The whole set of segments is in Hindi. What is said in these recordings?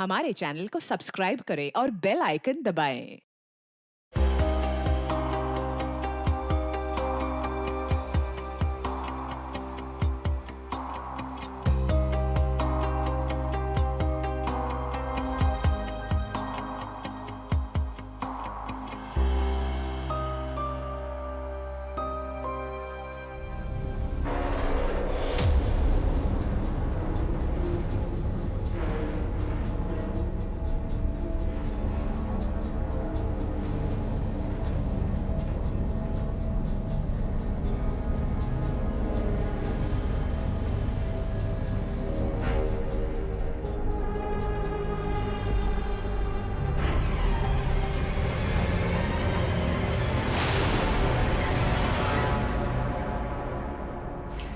हमारे चैनल को सब्सक्राइब करें और बेल आइकन दबाएं।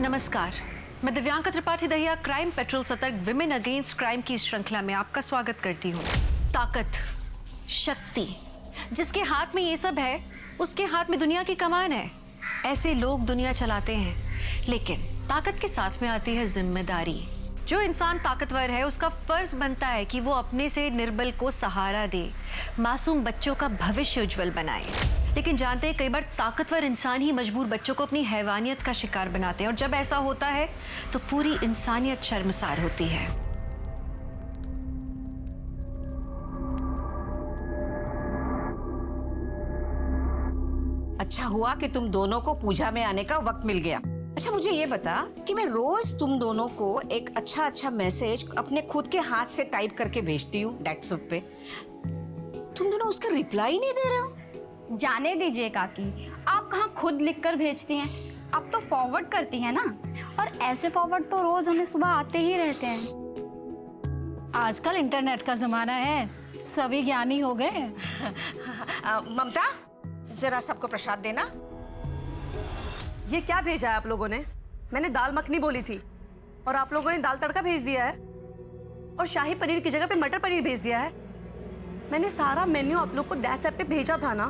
नमस्कार, मैं दिव्यांका त्रिपाठी दहिया क्राइम पेट्रोल सतर्क विमेन अगेंस्ट क्राइम की श्रृंखला में आपका स्वागत करती हूँ। ताकत, शक्ति, जिसके हाथ में ये सब है उसके हाथ में दुनिया की कमान है। ऐसे लोग दुनिया चलाते हैं, लेकिन ताकत के साथ में आती है जिम्मेदारी। जो इंसान ताकतवर है उसका फर्ज बनता है कि वो अपने से निर्बल को सहारा दे, मासूम बच्चों का भविष्य उज्जवल बनाए। लेकिन जानते हैं, कई बार ताकतवर इंसान ही मजबूर बच्चों को अपनी हैवानियत का शिकार बनाते हैं, और जब ऐसा होता है तो पूरी इंसानियत शर्मसार होती है। अच्छा हुआ कि तुम दोनों को पूजा में आने का वक्त मिल गया। अच्छा मुझे ये बता कि मैं रोज तुम दोनों को एक अच्छा मैसेज अपने खुद के हाथ से टाइप करके भेजती हूँ व्हाट्सएप पे, तुम दोनों उसका रिप्लाई नहीं दे रहे हो। जाने दीजिए काकी, आप कहाँ खुद लिखकर भेजती हैं, आप तो फॉरवर्ड करती हैं ना। और ऐसे फॉरवर्ड तो रोज हमें सुबह आते ही रहते हैं। आजकल इंटरनेट का जमाना है, सभी ज्ञानी हो गए। ममता जरा सबको प्रसाद देना। ये क्या भेजा है आप लोगों ने? मैंने दाल मखनी बोली थी और आप लोगों ने दाल तड़का भेज दिया है, और शाही पनीर की जगह पे मटर पनीर भेज दिया है। मैंने सारा मेन्यू आप लोग को व्हाट्सएप पे भेजा था ना,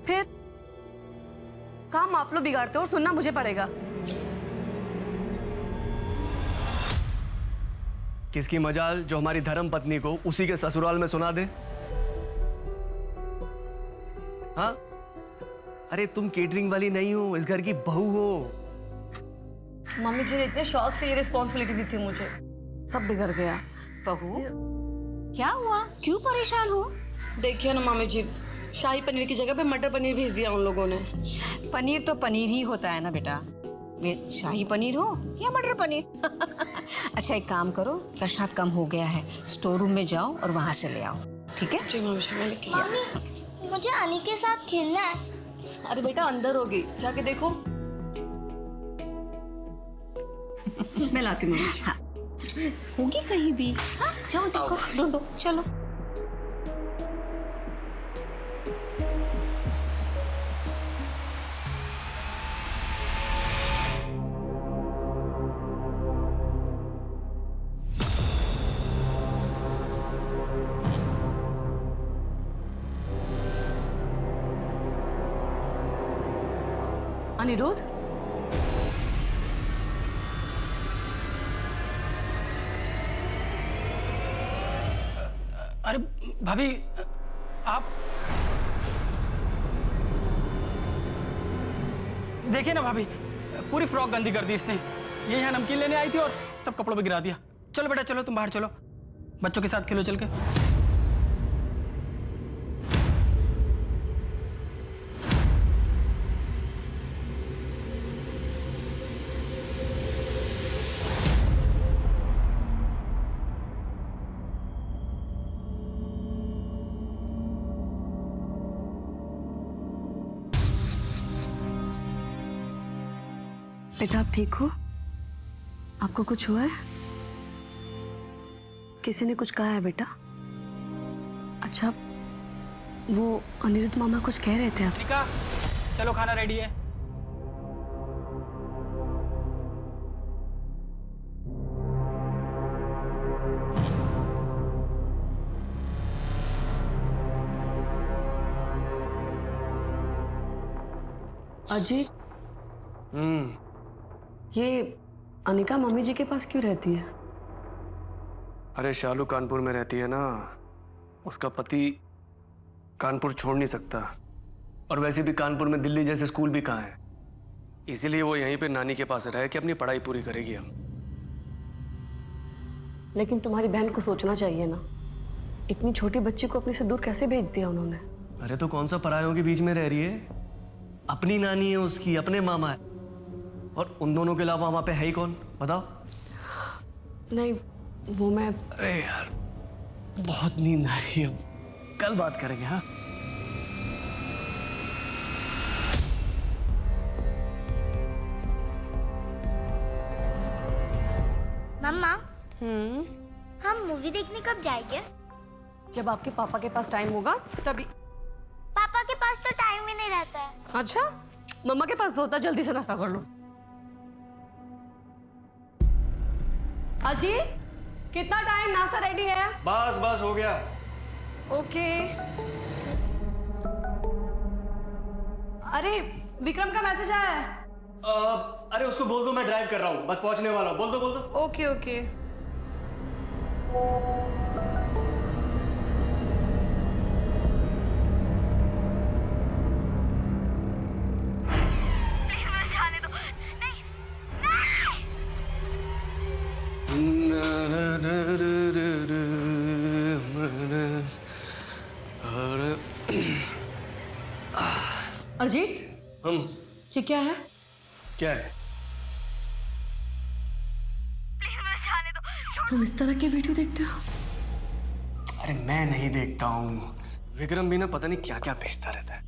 फिर काम आप लोग बिगाड़ते हो और सुनना मुझे पड़ेगा। किसकी मजाल जो हमारी धर्म पत्नी को उसी के ससुराल में सुना दे। हाँ, अरे तुम केटरिंग वाली नहीं हो, इस घर की बहू हो। मम्मी जी ने इतने शौक से ये रिस्पॉन्सिबिलिटी दी थी मुझे, सब बिगड़ गया। बहू क्या हुआ, क्यों परेशान हो? देखिए ना मम्मी जी, शाही पनीर की जगह पे मटर पनीर भेज दिया उन लोगों ने। पनीर तो पनीर ही होता है ना बेटा, शाही पनीर हो या मटर पनीर। अच्छा एक काम करो, प्रसाद कम हो गया है, स्टोर रूम में जाओ और वहां से ले आओ, ठीक है? जी मम्मी जी, मैंने किया। मम्मी, मुझे अनी के साथ खेलना है। अरे बेटा अंदर होगी, जाके देखो। मैं लाती हूँ। हाँ होगी कहीं भी। हाँ जाओ देखो, ढूंढो, चलो। अनिरुद्ध, अरे भाभी, आप देखिए ना भाभी, पूरी फ्रॉक गंदी कर दी इसने। ये यहाँ नमकीन लेने आई थी और सब कपड़ों पे गिरा दिया। चलो बेटा चलो, तुम बाहर चलो, बच्चों के साथ खेलो चल के। बेटा आप ठीक हो? आपको कुछ हुआ है? किसी ने कुछ कहा है बेटा? अच्छा, वो अनिरुद्ध मामा कुछ कह रहे थे आप? निका, चलो खाना रेडी है। अजी, ये अनिका मम्मी जी के पास क्यों रहती है? अरे शालू कानपुर में रहती है ना, उसका पति कानपुर छोड़ नहीं सकता, और वैसे भी कानपुर में दिल्ली जैसे स्कूल भी कहाँ है, इसीलिए वो यहीं पे नानी के पास रह के अपनी पढ़ाई पूरी करेगी। हम लेकिन तुम्हारी बहन को सोचना चाहिए ना, इतनी छोटी बच्ची को अपने से दूर कैसे भेज दिया उन्होंने। अरे तो कौन सा परायों के बीच में रह रही है, अपनी नानी है उसकी, अपने मामा है, और उन दोनों के अलावा वहां पे है ही कौन, बताओ। नहीं वो मैं, अरे यार बहुत नींद आ रही है, कल बात करेंगे। हाँ मम्मा हम मूवी देखने कब जाएंगे? जब आपके पापा के पास टाइम होगा तभी। पापा के पास तो टाइम ही नहीं रहता है। अच्छा, मम्मा के पास तो होता, जल्दी से नाश्ता कर लो। अजीत, कितना टाइम, नाश्ता रेडी है? बस बस हो गया। ओके। अरे विक्रम का मैसेज आया है। अरे उसको बोल दो मैं ड्राइव कर रहा हूँ, बस पहुंचने वाला हूँ। बोल दो बोल दो। Okay okay. अजीत, ये क्या है? क्या है? तुम इस तरह की वीडियो देखते हो? अरे मैं नहीं देखता हूँ, विक्रम भी ना पता नहीं क्या क्या भेजता रहता है।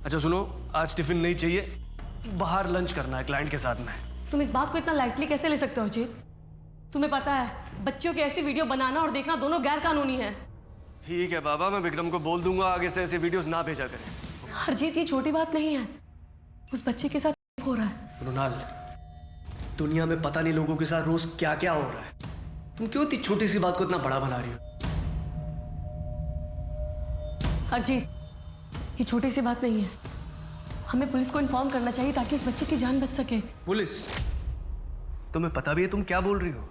अच्छा सुनो, आज टिफिन नहीं चाहिए, बाहर लंच करना है क्लाइंट के साथ में। तुम इस बात को इतना लाइटली कैसे ले सकते हो अजीत? तुम्हें पता है बच्चों की ऐसी वीडियो बनाना और देखना दोनों गैर कानूनी है। ठीक है बाबा, मैं विक्रम को बोल दूंगा आगे से ऐसे वीडियोस ना भेजा करें। अजीत, ये छोटी बात नहीं है, उस बच्चे के साथ हो रहा है। रोनाल, दुनिया में पता नहीं लोगों के साथ रोज क्या क्या हो रहा है, तुम क्यों इतनी छोटी सी बात को इतना बड़ा बना रही हो? अजीत, ये छोटी सी बात नहीं है, हमें पुलिस को इन्फॉर्म करना चाहिए ताकि उस बच्चे की जान बच सके। पुलिस? तुम्हें पता भी है तुम क्या बोल रही हो?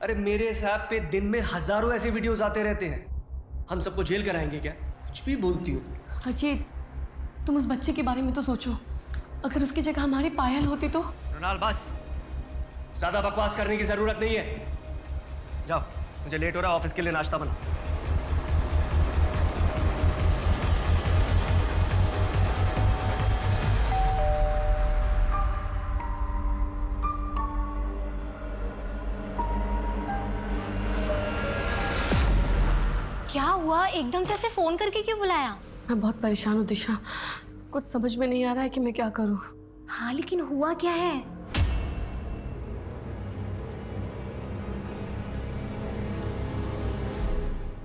अरे मेरे हिसाब पे दिन में हजारों ऐसे वीडियोस आते रहते हैं, हम सबको जेल कराएंगे क्या? कुछ भी बोलती हो। अजीत, तुम उस बच्चे के बारे में तो सोचो, अगर उसकी जगह हमारी पायल होती तो। रोनाल बस, ज्यादा बकवास करने की जरूरत नहीं है, जाओ, मुझे लेट हो रहा है, ऑफिस के लिए नाश्ता बना। क्या हुआ, एकदम से ऐसे फोन करके क्यों बुलाया? मैं बहुत परेशान हूँ दिशा, कुछ समझ में नहीं आ रहा है कि मैं क्या करूँ। हाँ लेकिन हुआ क्या है?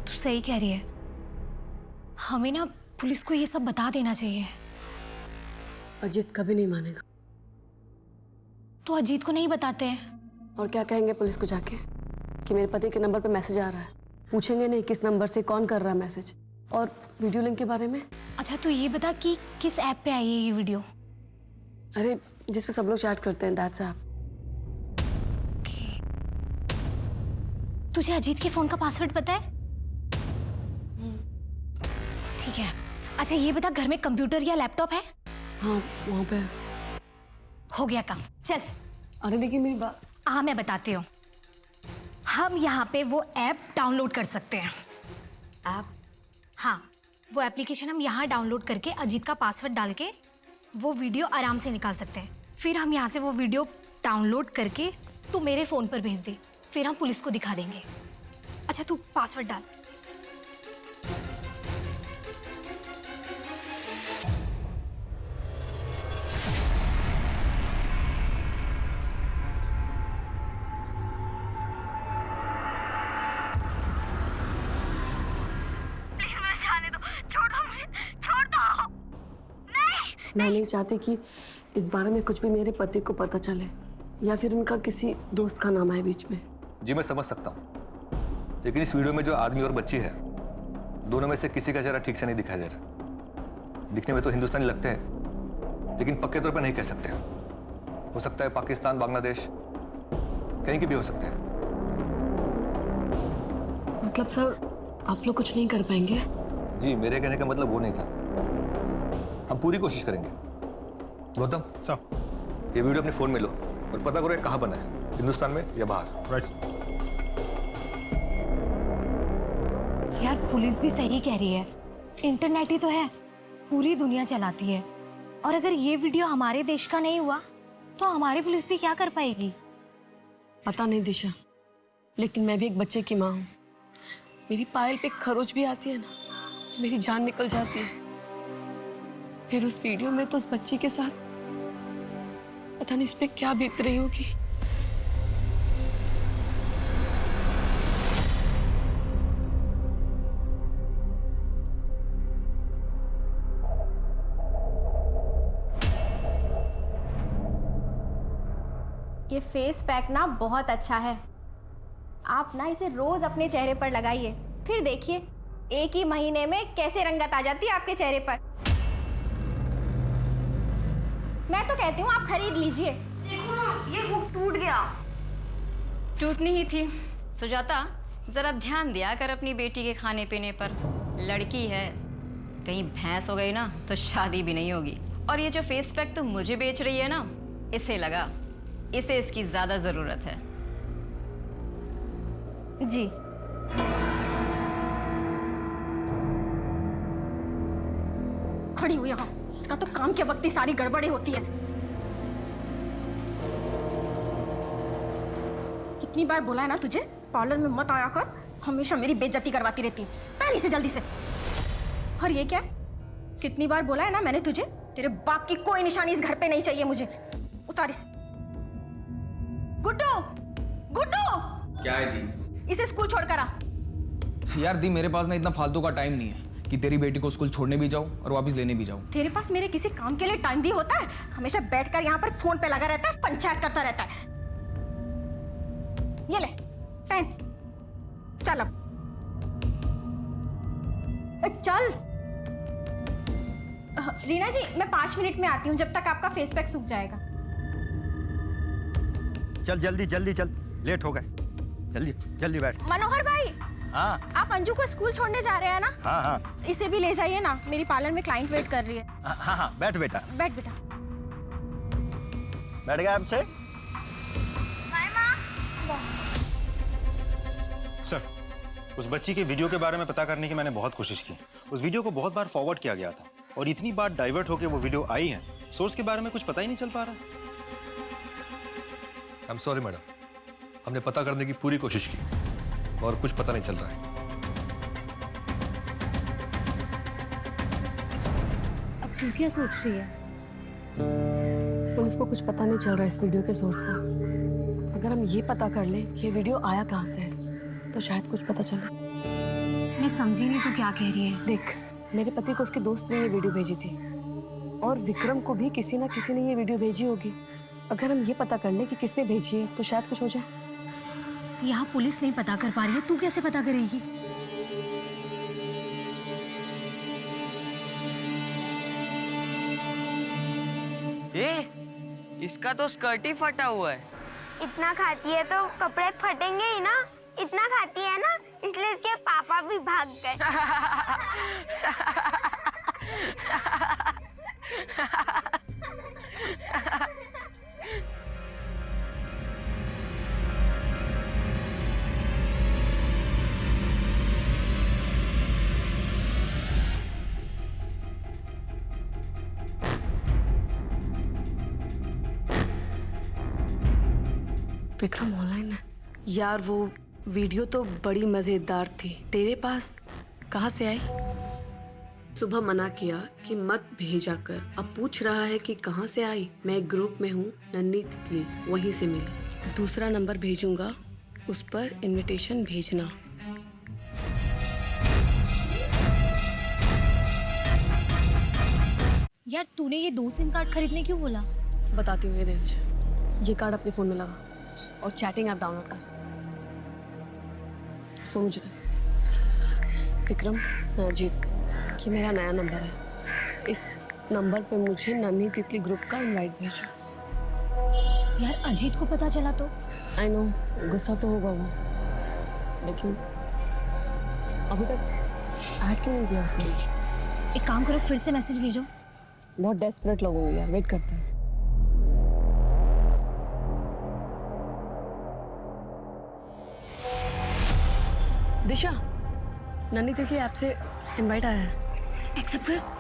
तू सही कह रही है, हमें ना पुलिस को ये सब बता देना चाहिए। अजीत कभी नहीं मानेगा। तो अजीत को नहीं बताते हैं? और क्या कहेंगे पुलिस को जाके कि मेरे पति के नंबर पे मैसेज आ रहा है? पूछेंगे नहीं किस नंबर से, कौन कर रहा है मैसेज, और वीडियो लिंक के बारे में। अच्छा तू ये बता कि किस ऐप पे आई है ये वीडियो? अरे जिस पे सब लोग चैट करते हैं, दैट्स ऐप। तुझे अजीत के फोन का पासवर्ड पता है? ठीक है। अच्छा ये बता, घर में कंप्यूटर या लैपटॉप है? हाँ वहाँ पे। हो गया काम, चल। अरे लेकिन मेरी बात। हाँ मैं बताती हूँ, हम यहाँ पे वो ऐप डाउनलोड कर सकते हैं। ऐप? हाँ, वो एप्लीकेशन हम यहाँ डाउनलोड करके अजीत का पासवर्ड डाल के वो वीडियो आराम से निकाल सकते हैं। फिर हम यहाँ से वो वीडियो डाउनलोड करके तू मेरे फ़ोन पर भेज दे, फिर हम पुलिस को दिखा देंगे। अच्छा तू पासवर्ड डाल। मैं नहीं चाहती कि इस बारे में कुछ भी मेरे पति को पता चले, या फिर उनका किसी दोस्त का नाम आए बीच में। जी मैं समझ सकता हूँ, लेकिन इस वीडियो में जो आदमी और बच्ची है, दोनों में से किसी का चेहरा ठीक से नहीं दिखाई दे रहा। दिखने में तो हिंदुस्तानी लगते हैं, लेकिन पक्के तौर पर नहीं कह सकते। हो सकता है पाकिस्तान, बांग्लादेश, कहीं की भी हो सकते हैं। मतलब सर आप लोग कुछ नहीं कर पाएंगे? जी, मेरे कहने का मतलब वो नहीं था। हम पूरी कोशिश करेंगे। गौतम साहब, ये वीडियो अपने फोन में लो और पता करो ये कहाँ बना है, हिंदुस्तान में या बाहर। राइट। यार पुलिस भी सही कह रही है, इंटरनेट ही तो है, पूरी दुनिया चलाती है। और अगर ये वीडियो हमारे देश का नहीं हुआ तो हमारी पुलिस भी क्या कर पाएगी? पता नहीं दिशा, लेकिन मैं भी एक बच्चे की माँ हूँ। मेरी पायल पे खरोच भी आती है ना तो मेरी जान निकल जाती है। फिर उस वीडियो में तो उस बच्ची के साथ पता नहीं इस पे क्या बीत रही होगी। ये फेस पैक ना बहुत अच्छा है, आप ना इसे रोज अपने चेहरे पर लगाइए, फिर देखिए एक ही महीने में कैसे रंगत आ जाती है आपके चेहरे पर। मैं तो कहती हूँ आप खरीद लीजिए। देखो ना, ये हुक टूट गया। टूटनी ही थी। सुजाता, जरा ध्यान दिया कर अपनी बेटी के खाने पीने पर। लड़की है, कहीं भैंस हो गई ना तो शादी भी नहीं होगी। और ये जो फेस पैक तुम मुझे बेच रही है ना, इसे लगा, इसे इसकी ज्यादा जरूरत है। जी खड़ी हुई यहाँ, इसका तो काम के वक्त ही सारी गड़बड़ी होती है। कितनी बार बोला है ना तुझे, पार्लर में मत आया कर, हमेशा मेरी बेइज्जती करवाती रहती है। पहले से जल्दी से। और ये क्या, कितनी बार बोला है ना मैंने तुझे, तेरे बाप की कोई निशानी इस घर पे नहीं चाहिए मुझे। उतार इसे। गुड्डू, गुड्डू, क्या है दी? इसे स्कूल छोड़कर आ। यार दी, मेरे पास ना इतना फालतू का टाइम नहीं है कि तेरी बेटी को स्कूल छोड़ने भी जाऊं और वापस लेने भी जाऊं। तेरे पास मेरे किसी काम के लिए टाइम भी होता है? हमेशा बैठकर यहाँ पर फोन पे लगा रहता है, पंचायत करता रहता है। ये ले पेन, चल अब चल। रीना जी, मैं 5 मिनट में आती हूँ, जब तक आपका फेस पैक सूख जाएगा। चल जल्दी जल्दी चल, लेट हो गए। जल्दी जल्दी बैठ। मनोहर भाई, हाँ आप अंजू को स्कूल छोड़ने जा रहे हैं ना? हाँ हाँ। इसे भी ले जाइए ना, मेरी पार्लर में क्लाइंट वेट कर रही है। हाँ हाँ, बैठ बेटा। बैठ बेटा। बैठ गया आपसे। सर, उस बच्ची के वीडियो के बारे में पता करने की मैंने बहुत कोशिश की। उस वीडियो को बहुत बार फॉरवर्ड किया गया था और इतनी बार डाइवर्ट होकर वो वीडियो आई है, सोर्स के बारे में कुछ पता ही नहीं चल पा रहा। आई एम सॉरी मैडम, हमने पता करने की पूरी कोशिश की और कुछ पता नहीं चल रहा है। अब तू क्या सोच रही है? पुलिस को कुछ पता नहीं चल रहा इस वीडियो के सोर्स का। अगर हम ये पता कर लें कि ये वीडियो आया कहाँ से है तो शायद कुछ पता चले। मैं समझी नहीं तू क्या कह रही है। देख, मेरे पति को उसके दोस्त ने ये वीडियो भेजी थी और विक्रम को भी किसी ना किसी ने ये वीडियो भेजी होगी। अगर हम ये पता कर लें कि किसने भेजी है तो शायद कुछ हो जाए। यहाँ पुलिस नहीं पता कर पा रही है, तू कैसे पता करेगी? इसका तो स्कर्ट ही फटा हुआ है। इतना खाती है तो कपड़े फटेंगे ही ना। इतना खाती है ना, इसलिए इसके पापा भी भाग गए। विक्रम ऑनलाइन है। यार वो वीडियो तो बड़ी मजेदार थी, तेरे पास कहाँ से आई? सुबह मना किया कि मत भेजा कर, अब पूछ रहा है कि कहाँ से आई। मैं एक ग्रुप में हूँ, नन्ही तितली, वहीं से मिली। दूसरा नंबर भेजूंगा, उस पर इनविटेशन भेजना। यार तूने ये 2 सिम कार्ड खरीदने क्यों बोला? बताती हूँ, ये दे मुझे। ये कार्ड अपने फोन में लगा और चैटिंग ऐप डाउनलोड कर। फोन मुझे दे। विक्रम, अजीत, ये मेरा नया नंबर है। इस नंबर पे मुझे नन्ही तितली ग्रुप का इनवाइट भेजो। यार अजीत को पता चला तो? आई नो, गुस्सा तो होगा वो, लेकिन अभी तक ऐड क्यों नहीं किया उसने? एक काम करो, फिर से मैसेज भेजो। बहुत डेस्परेट लोग होंगे यार, वेट करते हैं। दिशा, नन्ही तितली ऐप से इनवाइट आया है। एक्सेप्ट कर।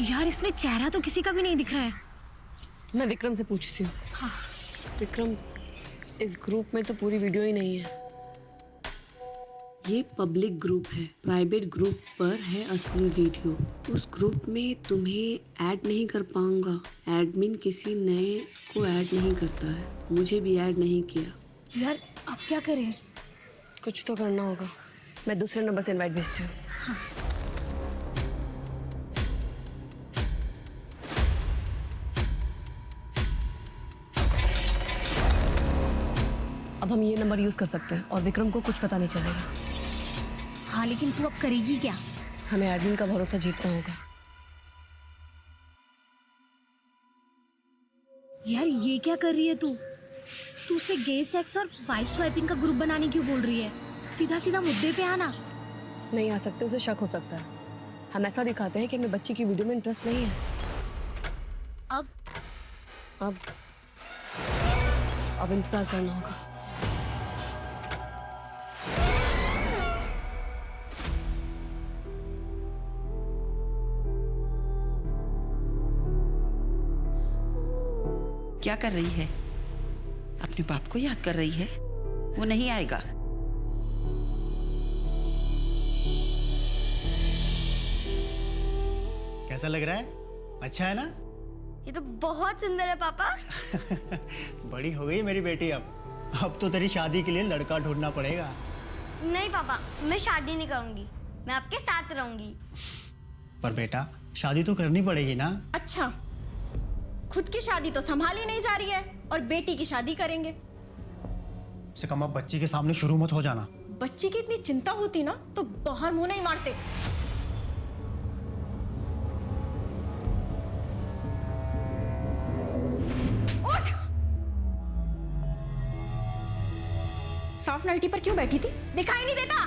यार इसमें चेहरा तो किसी का भी नहीं दिख रहा है। मैं विक्रम से पूछती हूँ। हाँ। विक्रम, इस ग्रुप में तो पूरी वीडियो ही नहीं है। ये पब्लिक ग्रुप है, प्राइवेट ग्रुप पर है असली वीडियो। उस ग्रुप में तुम्हें ऐड नहीं कर पाऊंगा। एडमिन किसी नए को ऐड नहीं करता है, मुझे भी ऐड नहीं किया। यार अब क्या करें? कुछ तो करना होगा। मैं दूसरे नंबर से इनवाइट भेजती हूँ। हाँ। अब हम ये नंबर यूज कर सकते हैं और विक्रम को कुछ पता नहीं चलेगा। हाँ लेकिन तू अब करेगी क्या? हमें एडमिन का भरोसा जीतना होगा। यार ये क्या कर रही है तू? तू उसे गे सेक्स और वाइफ स्वाइपिंग का ग्रुप बनाने क्यों बोल रही है? सीधा सीधा मुद्दे पे आना। नहीं आ सकते, उसे शक हो सकता है। हम ऐसा दिखाते हैं कि हमें बच्ची की वीडियो में इंटरेस्ट नहीं है। अब इंतजार करना होगा। क्या कर रही है? अपने बाप को याद कर रही है? वो नहीं आएगा। कैसा लग रहा है? अच्छा है ना? ये तो बहुत सुंदर है पापा। बड़ी हो गई मेरी बेटी अब तो तेरी शादी के लिए लड़का ढूंढना पड़ेगा। नहीं पापा, मैं शादी नहीं करूंगी, मैं आपके साथ रहूंगी। पर बेटा शादी तो करनी पड़ेगी ना। अच्छा, खुद की शादी तो संभाली नहीं जा रही है और बेटी की शादी करेंगे। से कम अब बच्ची के सामने शुरू मत हो जाना। बच्ची की इतनी चिंता होती ना तो बाहर मुंह नहीं मारते। उठ! साफ नाइटी पर क्यों बैठी थी? दिखाई नहीं देता?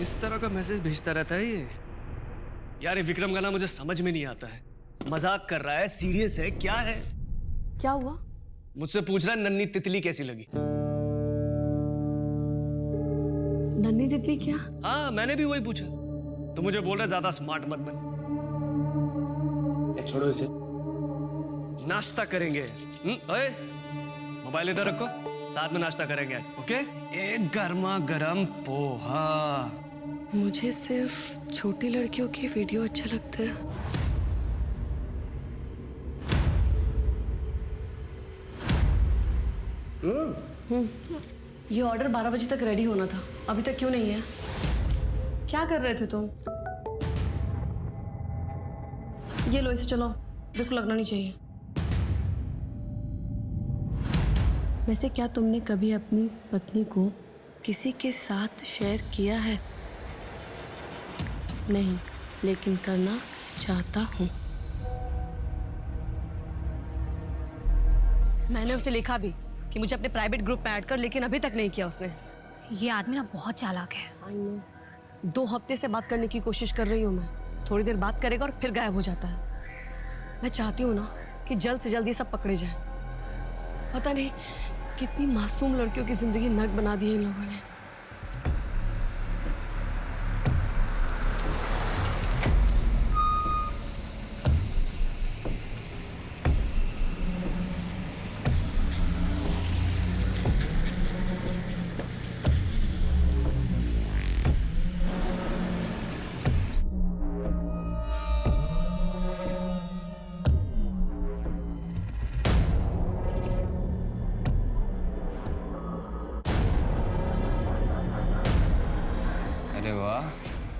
इस तरह का मैसेज भेजता रहता है ये। यार ये विक्रम का ना मुझे समझ में नहीं आता है। मजाक कर रहा है, सीरियस है, क्या है? क्या हुआ? मुझसे पूछ रहा है नन्ही तितली कैसी लगी। नन्ही तितली क्या? हाँ मैंने भी वही पूछा। तो मुझे बोल रहा है ज्यादा स्मार्ट मत बन। छोड़ो इसे, नाश्ता करेंगे। ओए मोबाइल इधर रखो, साथ में नाश्ता करेंगे आज, ओके? एक गर्मा गर्म पोहा। मुझे सिर्फ छोटी लड़कियों की वीडियो अच्छा लगता है। ये ऑर्डर 12 बजे तक रेडी होना था, अभी तक क्यों नहीं है? क्या कर रहे थे तुम? ये लो, इसे चलो, बिल्कुल लगना नहीं चाहिए। वैसे क्या तुमने कभी अपनी पत्नी को किसी के साथ शेयर किया है? नहीं, लेकिन करना चाहता हूँ। मैंने उसे लिखा भी कि मुझे अपने प्राइवेट ग्रुप में ऐड कर, लेकिन अभी तक नहीं किया उसने। ये आदमी ना बहुत चालाक है। I know. 2 हफ्ते से बात करने की कोशिश कर रही हूँ मैं। थोड़ी देर बात करेगा और फिर गायब हो जाता है। मैं चाहती हूँ ना कि जल्द से जल्द ये सब पकड़े जाए। पता नहीं कितनी मासूम लड़कियों की जिंदगी नर्क बना दी है इन लोगों ने।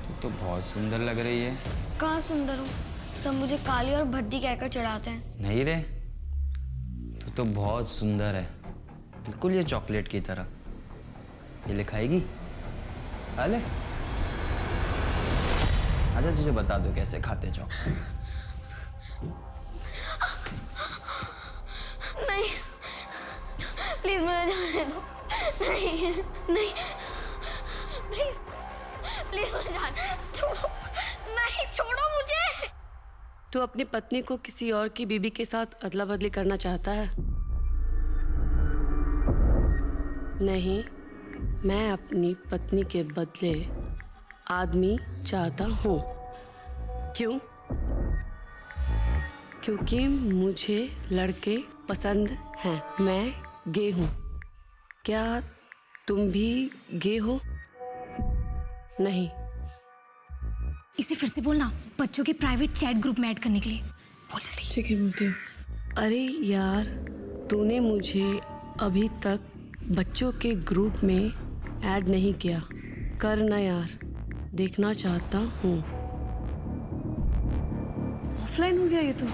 तू तो बहुत सुंदर लग रही है। कहाँ सुंदर हूँ, सब मुझे काली और भद्दी कहकर चढ़ाते हैं। नहीं रे, तू तो बहुत सुंदर है, बिल्कुल ये चॉकलेट की तरह। ये ले खाएगी? खा ले। अच्छा तुझे बता दो कैसे खाते चॉकलेट। नहीं, प्लीज मुझे जाने दो। नहीं नहीं प्लीज, प्लीज मुझे जाने छोड़ो। नहीं छोड़ो मुझे। तू अपनी पत्नी को किसी और की बीबी के साथ अदला बदली करना चाहता है? नहीं, मैं अपनी पत्नी के बदले आदमी चाहता हूँ। क्यों? क्योंकि मुझे लड़के पसंद हैं। मैं गे हूँ। क्या तुम भी गे हो? नहीं। इसे फिर से बोलना, बच्चों के प्राइवेट चैट ग्रुप में ऐड करने के लिए। बोल जल्दी। ठीक है, बोलती हूँ। अरे यार, तूने मुझे अभी तक बच्चों के ग्रुप में ऐड नहीं किया। करना यार, देखना चाहता हूँ। ऑफलाइन हो गया ये तो।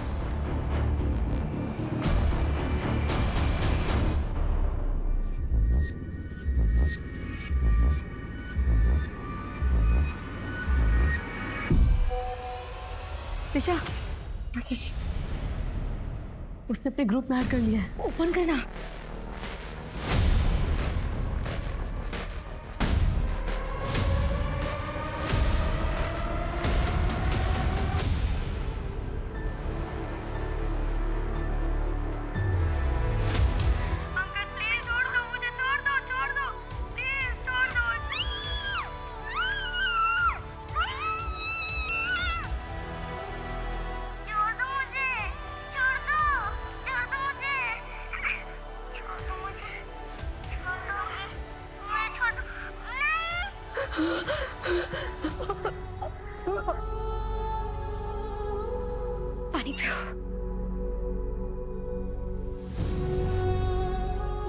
दिशा, मैसेज उसने अपने ग्रुप में ऐड कर लिया है। ओपन करना। पानी पियो।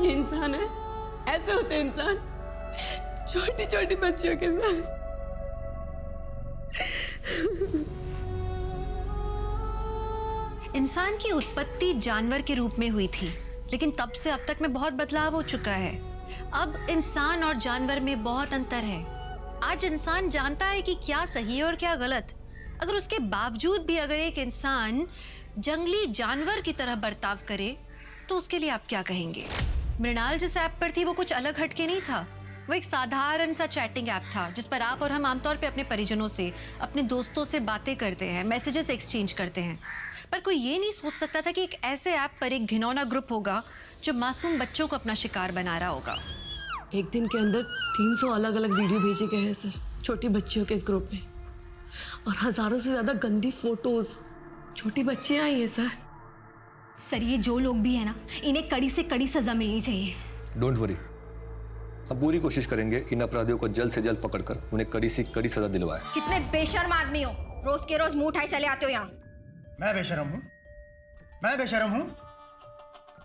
ये इंसान है? ऐसे होते हैं इंसान, छोटी छोटी बच्चियों के साथ। इंसान की उत्पत्ति जानवर के रूप में हुई थी, लेकिन तब से अब तक में बहुत बदलाव हो चुका है। अब इंसान और जानवर में बहुत अंतर है। आज इंसान जानता है कि क्या सही है और क्या गलत। अगर उसके बावजूद भी अगर एक इंसान जंगली जानवर की तरह बर्ताव करे तो उसके लिए आप क्या कहेंगे? मृणाल जिस ऐप पर थी वो कुछ अलग हटके नहीं था। वो एक साधारण सा चैटिंग ऐप था जिस पर आप और हम आमतौर पे अपने परिजनों से, अपने दोस्तों से बातें करते हैं, मैसेजेस एक्सचेंज करते हैं। पर कोई ये नहीं सोच सकता था कि एक ऐसे ऐप पर एक घिनौना ग्रुप होगा जो मासूम बच्चों को अपना शिकार बना रहा होगा। एक दिन के अंदर 300 अलग अलग वीडियो भेजे गए हैं सर, छोटी बच्चियों के इस ग्रुप में, और हजारों से ज्यादा गंदी फोटोज छोटी बच्चियां आई हैं सर। सर ये जो लोग भी हैं ना, इन्हें कड़ी से कड़ी सजा मिलनी चाहिए। डोंट वरी, हम पूरी कोशिश करेंगे इन अपराधियों को जल्द से जल्द पकड़कर उन्हें कड़ी से कड़ी सजा दिलवाए। कितने बेशर्म आदमी हो, रोज के रोज मुंह उठाए चले आते हो यहाँ। मैं बेशर्म हूँ? मैं बेशर्म हूँ?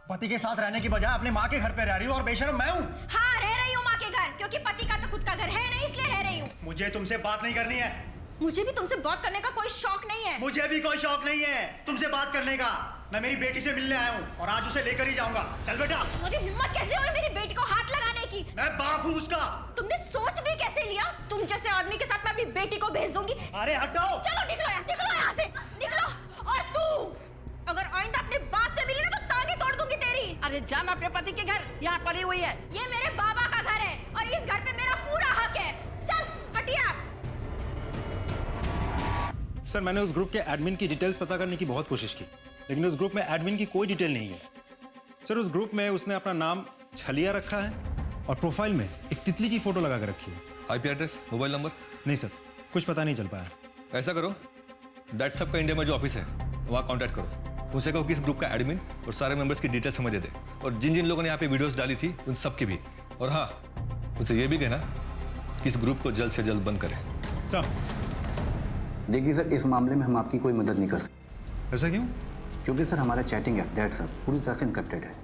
पति के साथ रहने की बजाय अपने माँ के घर पे रह रही हूँ और बेशर्म मैं हूँ। हाँ, रह रही हूँ माँ के घर, क्योंकि पति का तो खुद का घर है नहीं, इसलिए रह रही हूँ। मुझे तुमसे बात नहीं करनी है। मुझे भी तुमसे बात करने का कोई शौक नहीं है। मुझे भी कोई शौक नहीं है तुमसे बात करने का। मैं मेरी बेटी से मिलने आया हूँ और आज उसे लेकर ही जाऊंगा। चल बेटा। मुझे हिम्मत कैसे हुई मेरी बेटी को हाथ लगाने की? मैं बाप हूँ उसका। तुमने सोच भी कैसे लिया? तुम जैसे आदमी के साथ मैं अपनी बेटी को भेज दूंगी। अरे हटाओ। चलो निकलो यहाँ से, निकलो। और तू अगर आइंदा अपने बाप से मिली ना तो टांगे तोड़ दूंगी तेरी। अरे जान अपने पति के घर, यहाँ पड़ी हुई है। ये मेरे बाबा का घर है और इस घर पे मेरा पूरा हक है। चल हटिए आप। सर मैंने उस ग्रुप के एडमिन की डिटेल्स पता करने की बहुत कोशिश की, लेकिन उस ग्रुप में एडमिन की कोई डिटेल नहीं है। सर उस ग्रुप में उसने अपना नाम छलिया रखा है और प्रोफाइल में एक तितली की फोटो लगा कर रखी है। IP address, mobile number? नहीं सर, कुछ पता नहीं चल पाया। ऐसा करो, दैट सब का इंडिया में जो ऑफिस है वहाँ कांटेक्ट करो। उनसे कहो कि इस ग्रुप का एडमिन और सारे मेंबर्स की डिटेल्स हमें दे दे, और जिन जिन लोगों ने यहाँ पे वीडियोस डाली थी उन सब की भी। और हाँ, उनसे ये भी कहना कि इस ग्रुप को जल्द से जल्द बंद करें। सर देखिए सर, इस मामले में हम आपकी कोई मदद नहीं कर सकते। ऐसा क्यों? क्योंकि सर हमारा चैटिंग ऐप दैट सर पूरी तरह से इनकप्टेड है।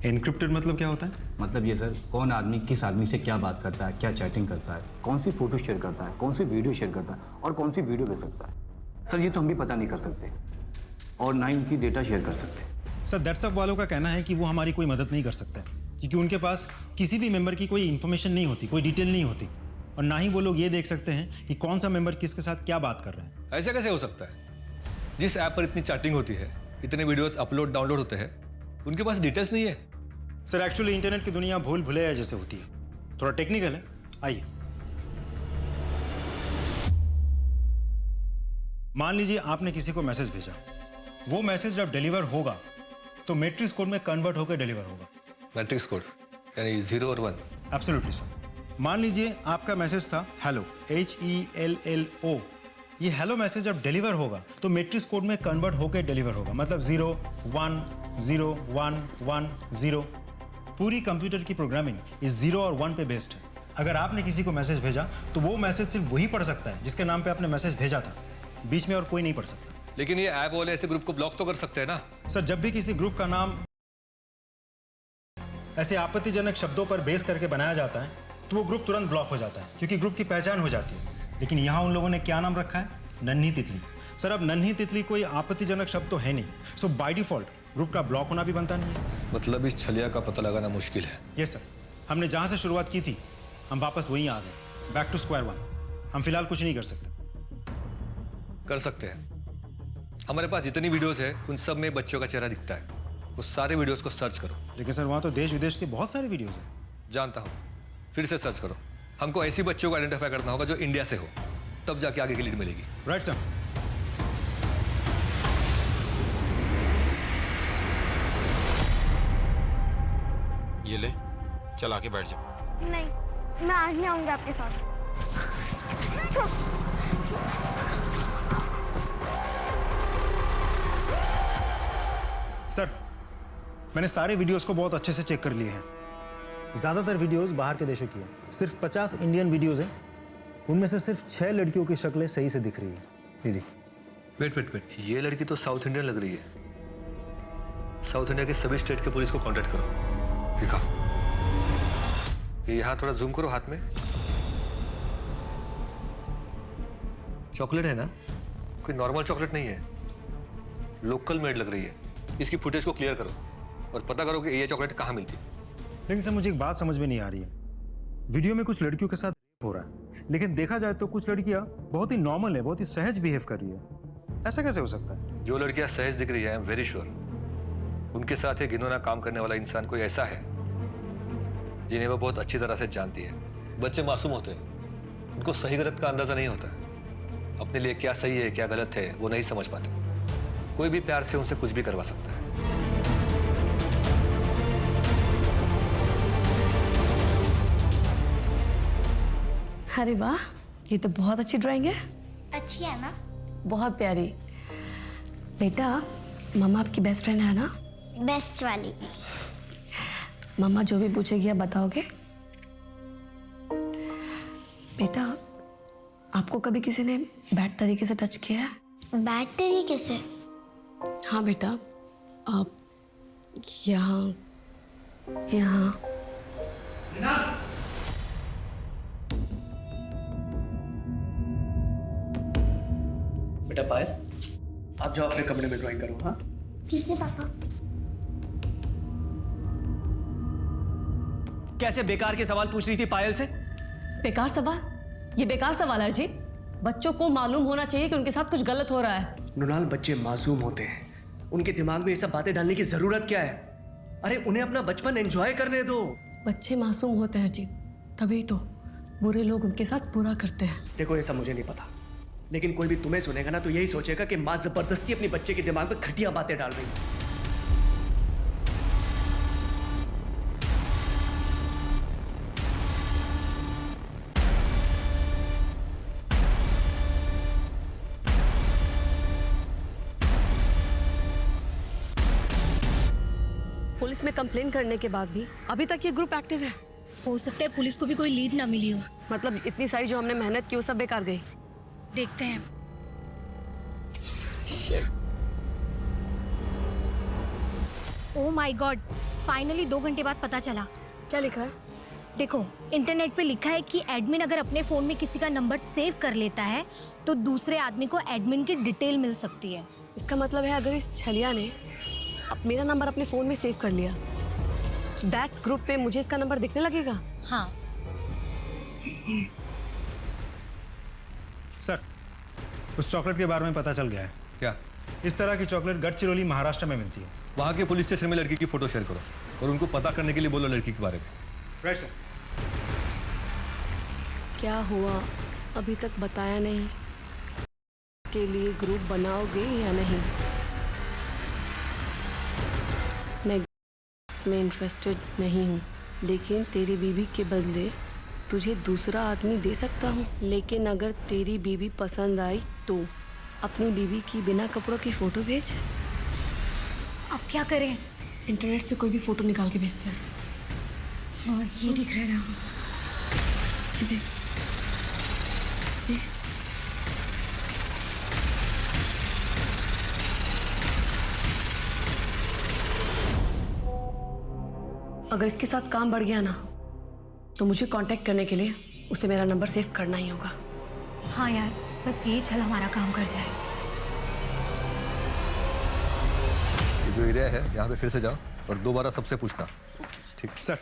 एनक्रिप्टेड मतलब क्या होता है? मतलब ये सर, कौन आदमी किस आदमी से क्या बात करता है, क्या चैटिंग करता है, कौन सी फोटो शेयर करता है, कौन सी वीडियो शेयर करता है और कौन सी वीडियो भेज सकता है। सर ये तो हम भी पता नहीं कर सकते और ना ही उनकी डेटा शेयर कर सकते। सर व्हाट्सएप वालों का कहना है कि वो हमारी कोई मदद नहीं कर सकते क्योंकि उनके पास किसी भी मेंबर की कोई इन्फॉर्मेशन नहीं होती, कोई डिटेल नहीं होती और ना ही वो लोग ये देख सकते हैं कि कौन सा मेंबर किसके साथ क्या बात कर रहे हैं। ऐसा कैसे हो सकता है? जिस ऐप पर इतनी चैटिंग होती है, इतने वीडियोस अपलोड डाउनलोड होते हैं, उनके पास डिटेल्स नहीं है। सर एक्चुअली इंटरनेट की दुनिया भूल भुलैया जैसे होती है, थोड़ा टेक्निकल है। आइए, मान लीजिए आपने किसी को मैसेज भेजा, वो मैसेज जब डिलीवर होगा तो मैट्रिक्स कोड में कन्वर्ट होकर डिलीवर होगा। मैट्रिक्स कोड यानी 0 और 1? Absolutely sir. मान लीजिए आपका मैसेज था हेलो, HELLO। ये हेलो मैसेज जब डिलीवर होगा तो मैट्रिक्स कोड में कन्वर्ट होकर डिलीवर होगा, मतलब 0 1 0 1 1 0। पूरी कंप्यूटर की प्रोग्रामिंग इस 0 और 1 पे बेस्ड है। अगर आपने किसी को मैसेज भेजा तो वो मैसेज सिर्फ वही पढ़ सकता है जिसके नाम पे आपने मैसेज भेजा था, बीच में और कोई नहीं पढ़ सकता। लेकिन ये ऐप वाले ऐसे ग्रुप को ब्लॉक तो कर सकते हैं ना? सर जब भी किसी ग्रुप का नाम ऐसे आपत्तिजनक शब्दों पर बेस करके बनाया जाता है तो वो ग्रुप तुरंत ब्लॉक हो जाता है क्योंकि ग्रुप की पहचान हो जाती है। लेकिन यहाँ उन लोगों ने क्या नाम रखा है? नन्ही तितली। सर अब नन्ही तितली कोई आपत्तिजनक शब्द तो है नहीं, सो बाय डिफॉल्ट ग्रुप का ब्लॉक होना भी बनता नहीं है। मतलब इस छलिया का पता लगाना मुश्किल है। यस सर, हमने जहाँ से शुरुआत की थी हम वापस वहीं आ गए, बैक टू स्क्वायर वन। हम फिलहाल कुछ नहीं कर सकते। कर सकते हैं। हमारे पास जितनी वीडियोस है उन सब में बच्चों का चेहरा दिखता है। उस सारे वीडियोस को सर्च करो। लेकिन सर वहाँ तो देश विदेश के बहुत सारे वीडियोस हैं। जानता हूँ, फिर से सर्च करो। हमको ऐसी बच्चों को आइडेंटिफाई करना होगा जो इंडिया से हो, तब जाके आगे की लीड मिलेगी। Right sir. ये ले, चल आके बैठ जा। नहीं, मैं आज नहीं आऊंगी आपके साथ। सर मैंने सारे वीडियोस को बहुत अच्छे से चेक कर लिए हैं। ज़्यादातर वीडियोस बाहर के देशों की हैं। सिर्फ 50 इंडियन वीडियोस हैं, उनमें से सिर्फ 6 लड़कियों की शक्लें सही से दिख रही है। ये देखिए। वेट, ये लड़की तो साउथ इंडियन लग रही है। साउथ इंडिया के सभी स्टेट के पुलिस को कांटेक्ट करो। दिखा, यहाँ थोड़ा जूम करो हाथ में। चॉकलेट है ना? कोई नॉर्मल चॉकलेट नहीं है, लोकल मेड लग रही है। इसकी फुटेज को क्लियर करो और पता करो कि ये चॉकलेट कहाँ मिलती है। लेकिन सर मुझे एक बात समझ में नहीं आ रही है। वीडियो में कुछ लड़कियों के साथ हो रहा है, लेकिन देखा जाए तो कुछ लड़कियां बहुत ही नॉर्मल है, बहुत ही सहज बिहेव कर रही है। ऐसा कैसे हो सकता है? जो लड़कियां सहज दिख रही है, आई एम वेरी श्योर उनके साथ एक घिनौना काम करने वाला इंसान कोई ऐसा है जिन्हें वो बहुत अच्छी तरह से जानती है। बच्चे मासूम होते हैं, उनको सही गलत का अंदाजा नहीं होता। अपने लिए क्या सही है क्या गलत है वो नहीं समझ पाते। कोई भी प्यार से उनसे कुछ भी करवा सकता है। अरे वाह, ये तो बहुत अच्छी ड्राइंग है। अच्छी है ना? बहुत प्यारी। बेटा, मम्मा आपकी बेस्ट फ्रेंड है ना? बेस्ट वाली। मम्मा जो भी पूछेगी आप बताओगे? बेटा, आपको कभी किसी ने बैड तरीके से टच किया है? बैड तरीके से? हाँ बेटा, आप यहाँ बेटा पायल, आप जाओ अपने कमरे में ड्राइंग करो। हाँ ठीक है पापा। कैसे बेकार के सवाल पूछ रही थी पायल से? बेकार सवाल? ये बेकार सवाल है अर्जित। बच्चों को मालूम होना चाहिए कि उनके साथ कुछ गलत हो रहा है। मृणाल, बच्चे मासूम होते हैं, उनके दिमाग में ये सब बातें डालने की जरूरत क्या है? अरे उन्हें अपना बचपन एंजॉय करने दो। बच्चे मासूम होते हैं अर्जित, तभी तो बुरे लोग उनके साथ बुरा करते हैं। देखो ये सब मुझे नहीं पता, लेकिन कोई भी तुम्हें सुनेगा ना तो यही सोचेगा कि माँ जबरदस्ती अपने बच्चे के दिमाग में घटिया बातें डाल रही है। पुलिस में कंप्लेन करने के बाद भी अभी तक ये ग्रुप एक्टिव है। हो सकता है पुलिस को भी कोई लीड ना मिली हो। मतलब इतनी सारी जो हमने मेहनत की वो सब बेकार गई। देखते हैं। ओह माय गॉड, फाइनली 2 घंटे बाद पता चला। क्या लिखा है? देखो, इंटरनेट पे लिखा है कि एडमिन अगर अपने फ़ोन में किसी का नंबर सेव कर लेता है तो दूसरे आदमी को एडमिन की डिटेल मिल सकती है। इसका मतलब है अगर इस छलिया ने अब मेरा नंबर अपने फ़ोन में सेव कर लिया, दैट्स ग्रुप पे मुझे इसका नंबर दिखने लगेगा। हाँ। सर, उस चॉकलेट के बारे में पता चल गया है। क्या? इस तरह की चॉकलेट गढ़चिरौली महाराष्ट्र में मिलती है। वहाँ के पुलिस स्टेशन में लड़की की फोटो शेयर करो और उनको पता करने के लिए बोलो लड़की के बारे में। Right sir. क्या हुआ अभी तक बताया नहीं, के लिए ग्रुप बनाओगे या नहीं? मैं इसमें इंटरेस्टेड नहीं हूँ, लेकिन तेरी बीवी के बदले तुझे दूसरा आदमी दे सकता हूँ। लेकिन अगर तेरी बीवी पसंद आई तो अपनी बीवी की बिना कपड़ों की फोटो भेज। अब क्या करें? इंटरनेट से कोई भी फोटो निकाल के भेजते हैं। हाँ, ये दिख रहा है ना। अगर इसके साथ काम बढ़ गया ना तो मुझे कांटेक्ट करने के लिए उसे मेरा नंबर सेव करना ही होगा। हाँ यार, बस ये छल हमारा काम कर जाए। ये जो एरिया है यहाँ पे फिर से जाओ और दोबारा सबसे पूछना। ठीक सर,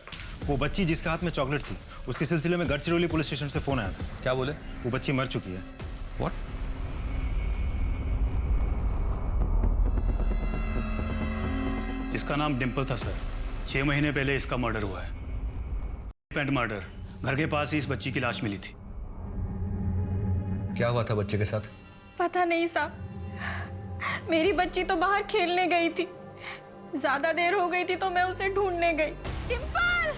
वो बच्ची जिसके हाथ में चॉकलेट थी उसके सिलसिले में गढ़चिरौली पुलिस स्टेशन से फोन आया था। क्या बोले? वो बच्ची मर चुकी है। व्हाट? इसका नाम डिम्पल था सर। 6 महीने पहले इसका मर्डर हुआ है। Paint murder. घर के पास ही इस बच्ची की लाश मिली थी। क्या हुआ था बच्चे के साथ? पता नहीं साहब, मेरी बच्ची तो बाहर खेलने गई थी। ज्यादा देर हो गई थी तो मैं उसे ढूंढने गई। डिम्पल,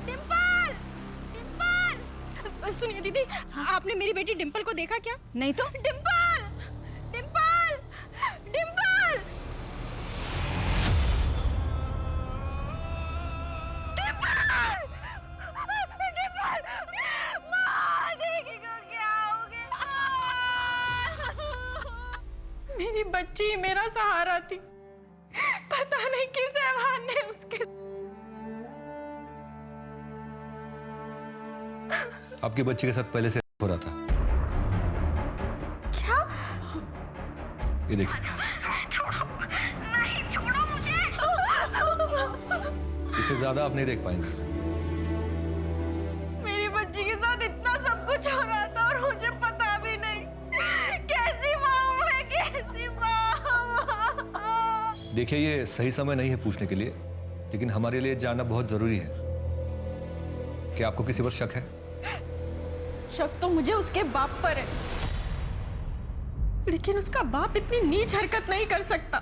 डिम्पल, डिम्पल। सुनिए दीदी, आपने मेरी बेटी डिम्पल को देखा क्या? नहीं तो। डिम्पल, डिम्पल, डिम्पल, मेरी बच्ची मेरा सहारा थी, पता नहीं किस हैवान ने उसके। आपकी बच्ची के साथ पहले से हो रहा था। क्या? ये देखिए। नहीं, छोड़ो मुझे। इसे ज्यादा आप नहीं देख पाएंगे। मेरी बच्ची के साथ इतना सब कुछ हो रहा था और मुझे पता भी नहीं। कैसी माँ हूँ मैं, कैसी माँ। देखिए, ये सही समय नहीं है पूछने के लिए, लेकिन हमारे लिए जानना बहुत जरूरी है। क्या आपको किसी पर शक है? शक तो मुझे उसके बाप पर है, लेकिन उसका बाप इतनी नीच हरकत नहीं कर सकता।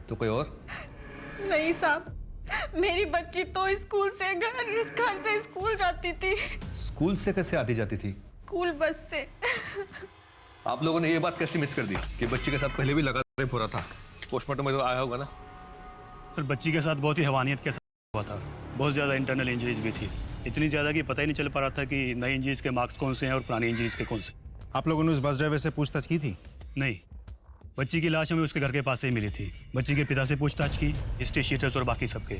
तो कोई और? नहीं साहब, मेरी बच्ची तो स्कूल से घर से स्कूल जाती थी। स्कूल से कैसे आती जाती थी? स्कूल बस से। आप लोगों ने ये बात कैसे मिस कर दी कि बच्ची के साथ पहले भी लगातार रेप हो रहा था? पोस्टमार्टम में तो आया होगा ना? सर, बच्ची के साथ बहुत ही हैवानियत के साथ हुआ था। बहुत ज़्यादा इंटरनल इंजरीज भी थी, इतनी ज़्यादा कि पता ही नहीं चल पा रहा था कि नई इंजरीज के मार्क्स कौन से हैं और पुरानी इंजरीज के कौन से। आप लोगों ने उस बस ड्राइवर से पूछताछ की थी? नहीं, बच्ची की लाश हमें उसके घर के पास से ही मिली थी। बच्ची के पिता से पूछताछ की, हिस्ट्री शीटर्स और बाकी सबके।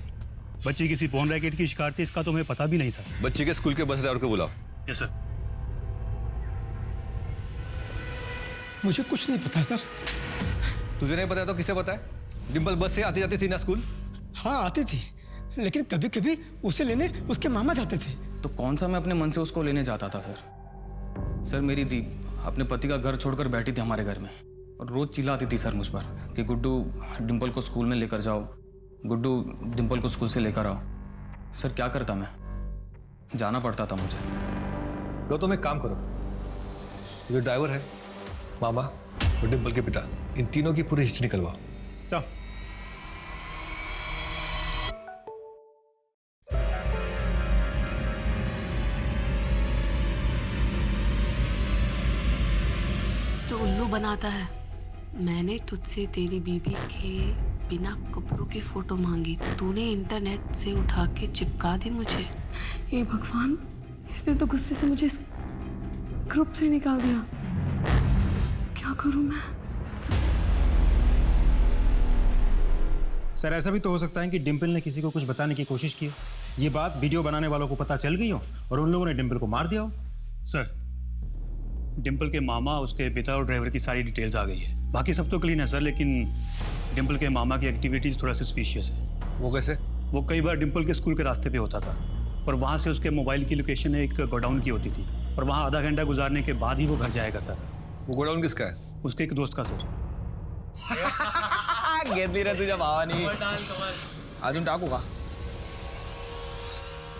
बच्ची किसी फोन रैकेट की शिकार थी, इसका तो हमें पता भी नहीं था। बच्ची के स्कूल के बस ड्राइवर को बुलाओ। Yes sir. मुझे कुछ नहीं पता सर। तुझे नहीं पता तो किसे पता है? डिम्पल बस से आती जाती थी ना स्कूल? हाँ, आती थी, लेकिन कभी कभी उसे लेने उसके मामा जाते थे। तो कौन सा मैं अपने मन से उसको लेने जाता था सर? सर, मेरी दी अपने पति का घर छोड़कर बैठी थी हमारे घर में और रोज चिल्लाती थी सर मुझ पर कि गुड्डू डिम्पल को स्कूल में लेकर जाओ, गुड्डू डिम्पल को स्कूल से लेकर आओ। सर, क्या करता मैं? जाना पड़ता था मुझे। तो तुम एक काम करो, जो ड्राइवर है, मामा और डिम्पल के पिता, इन तीनों की पूरी हिस्ट्री निकलवाओ। चल। तो उल्लू बनाता है। मैंने तुझसे तेरी बीवी के बिना कपड़ों की फोटो मांगी, तूने इंटरनेट से उठा के चिपका दी मुझे। हे भगवान, इसने तो गुस्से से मुझे इस ग्रुप से निकाल दिया। क्या करूं मैं? सर ऐसा भी तो हो सकता है कि डिम्पल ने किसी को कुछ बताने की कोशिश की हो, ये बात वीडियो बनाने वालों को पता चल गई हो और उन लोगों ने डिम्पल को मार दिया हो। सर डिम्पल के मामा, उसके पिता और ड्राइवर की सारी डिटेल्स आ गई है। बाकी सब तो क्लीन है सर, लेकिन डिम्पल के मामा की एक्टिविटीज थोड़ा सस्पिशियस है। वो कैसे? वो कई बार डिम्पल के स्कूल के रास्ते पे होता था और वहाँ से उसके मोबाइल की लोकेशन एक गोडाउन की होती थी और वहाँ आधा घंटा गुजारने के बाद ही वो घर जाया करता था। वो गोडाउन किसका है? उसके एक दोस्त का सर। घेतली रे तुझ्या भावानी. अजून टाकू का?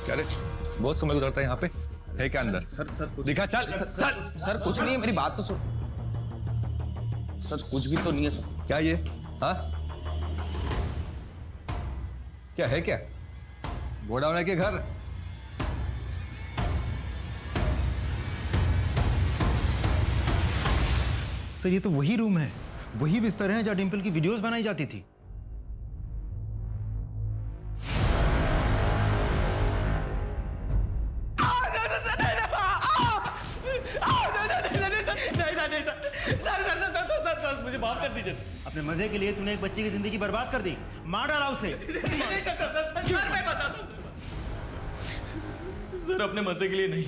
क्या रे, बहुत समय गुजरता है यहाँ पे, है क्या अंदर? सर दिखा, चल चल। सर कुछ नहीं है, मेरी बात तो सुन. सर कुछ भी तो नहीं है सर. क्या ये? हाँ क्या है? क्या गोडाउन है के घर? सर ये तो वही रूम है, वही बिस्तर है जहाँ डिम्पल की वीडियोस बनाई जाती थी। सर मुझे माफ कर दीजिए सर. अपने मजे के लिए तूने एक बच्ची की जिंदगी बर्बाद कर दी, मार डाला उसे। नहीं सर मैं बताता हूँ सर, अपने मजे के लिए नहीं,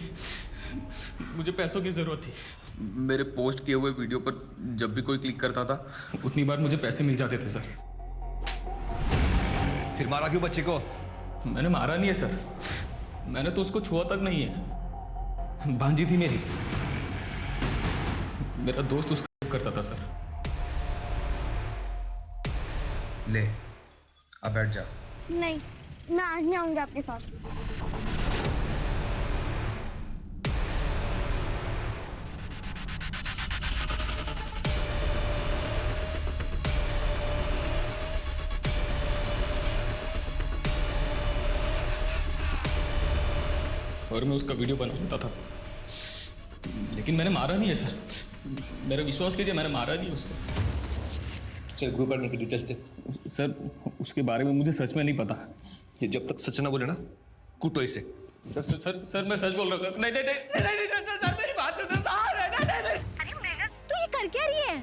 मुझे पैसों की जरूरत थी. मेरे पोस्ट किए हुए वीडियो पर जब भी कोई क्लिक करता था उतनी बार मुझे पैसे मिल जाते थे सर. फिर मारा क्यों बच्ची को? मैंने मारा नहीं है सर, मैंने तो उसको छुआ तक नहीं है. भांजी थी मेरी, मेरा दोस्त उसका करता था सर. ले अब बैठ जा. नहीं, मैं आज नहीं आऊंगी आपके साथ। और मैं उसका वीडियो बनाता था सर, लेकिन मैंने मारा नहीं है सर. मेरा विश्वास कीजिए, मैंने मारा नहीं उसको. चल ग्रुप एडमिन की डिटेल्स दे. सर उसके बारे में मुझे सच में नहीं पता. ये जब तक सच ना बोले ना कूटो इसे. सर मैं सच बोल रहा था. नहीं सर मेरी बात तो सुन. तू ये कर क्या रही है?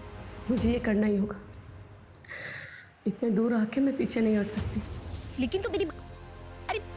मुझे ये करना ही होगा, इतने दूर आके मैं पीछे नहीं हट सकती. लेकिन तू मेरी अरे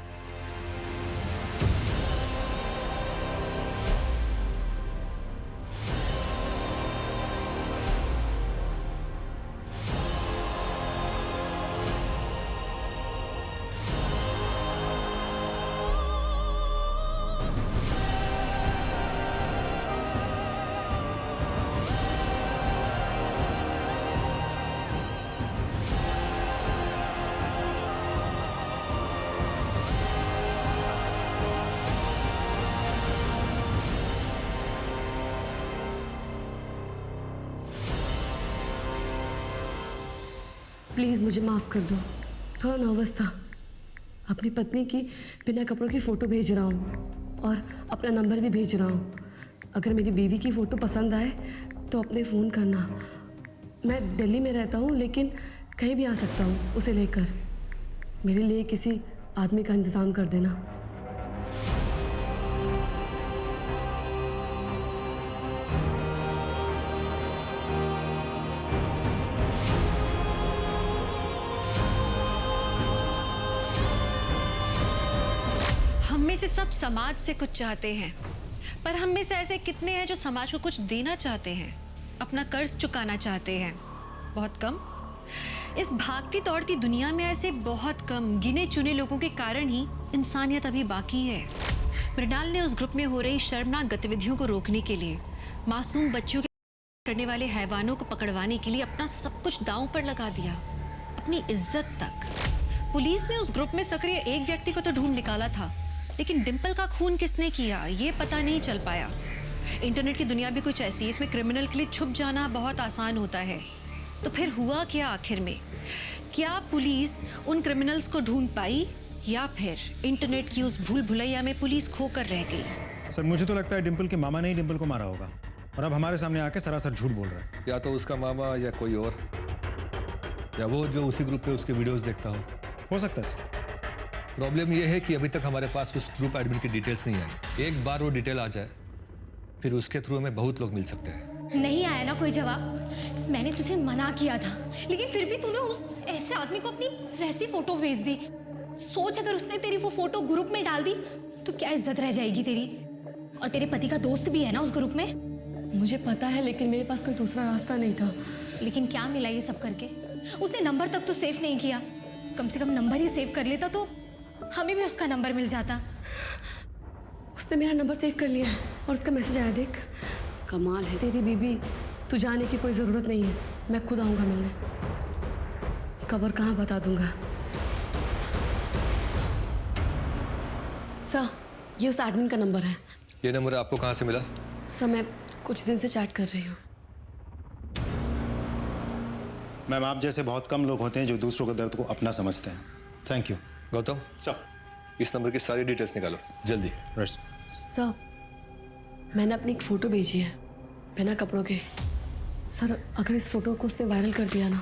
प्लीज़ मुझे माफ़ कर दो, थोड़ा नर्वस था. अपनी पत्नी की बिना कपड़ों की फ़ोटो भेज रहा हूँ और अपना नंबर भी भेज रहा हूँ. अगर मेरी बीवी की फ़ोटो पसंद आए तो अपने फ़ोन करना. मैं दिल्ली में रहता हूँ लेकिन कहीं भी आ सकता हूँ उसे लेकर. मेरे लिए किसी आदमी का इंतज़ाम कर देना. हम में से सब समाज से कुछ चाहते हैं, पर हम में से ऐसे कितने हैं जो समाज को कुछ देना चाहते हैं, अपना कर्ज चुकाना चाहते हैं? बहुत कम. इस भागती दौड़ती दुनिया में ऐसे बहुत कम गिने चुने लोगों के कारण ही इंसानियत अभी बाकी है. मृणाल ने उस ग्रुप में हो रही शर्मनाक गतिविधियों को रोकने के लिए, मासूम बच्चों के करने वाले हैवानों को पकड़वाने के लिए अपना सब कुछ दांव पर लगा दिया, अपनी इज्जत तक. पुलिस ने उस ग्रुप में सक्रिय एक व्यक्ति को तो ढूंढ निकाला था, लेकिन डिम्पल का खून किसने किया ये पता नहीं चल पाया. इंटरनेट की दुनिया भी कुछ ऐसी है, इसमें क्रिमिनल के लिए छुप जाना बहुत आसान होता है. तो फिर हुआ क्या आखिर में? क्या पुलिस उन क्रिमिनल्स को ढूंढ पाई या फिर इंटरनेट की उस भूल भुलैया में पुलिस खोकर रह गई? सर मुझे तो लगता है डिम्पल के मामा ने ही डिम्पल को मारा होगा और अब हमारे सामने आके सरासर झूठ बोल रहा है. या तो उसका मामा या कोई और, या वो जो उसी ग्रुप पे उसके वीडियोस देखता हो सकता है सर. प्रॉब्लम ये है कि अभी तक हमारे पास उस ग्रुप एडमिन की डिटेल्स नहीं आई. एक बार वो डिटेल आ जाए फिर उसके थ्रू हमें बहुत लोग मिल सकते हैं. नहीं आया ना कोई जवाब। मैंने तुझे मना किया था, लेकिन फिर भी तूने उस ऐसे आदमी को अपनी वैसी फोटो भेज दी। सोच, अगर उसने तेरी वो फोटो ग्रुप में डाल दी तो क्या इज्जत रह जाएगी तेरी। और तेरे पति का दोस्त भी है ना उस ग्रुप में। मुझे पता है, लेकिन मेरे पास कोई दूसरा रास्ता नहीं था। लेकिन क्या मिला ये सब करके? उसने नंबर तक तो सेव नहीं किया। कम से कम नंबर ही सेव कर लेता तो हमें भी उसका नंबर मिल जाता। उसने मेरा नंबर सेव कर लिया है और उसका मैसेज आया, देख। कमाल है तेरी बीबी। तू जाने की कोई ज़रूरत नहीं है, मैं खुद आऊँगा मिलने। कबर कहाँ बता दूंगा। सर, ये उस एडमिन का नंबर है। ये नंबर आपको कहाँ से मिला? सर, मैं कुछ दिन से चैट कर रही हूँ। मैम, आप जैसे बहुत कम लोग होते हैं जो दूसरों के दर्द को अपना समझते हैं। Thank you. गौतम सर, इस नंबर की सारी डिटेल्स निकालो जल्दी। सर, मैंने अपनी एक फ़ोटो भेजी है बिना कपड़ों के। सर, अगर इस फोटो को उसने वायरल कर दिया ना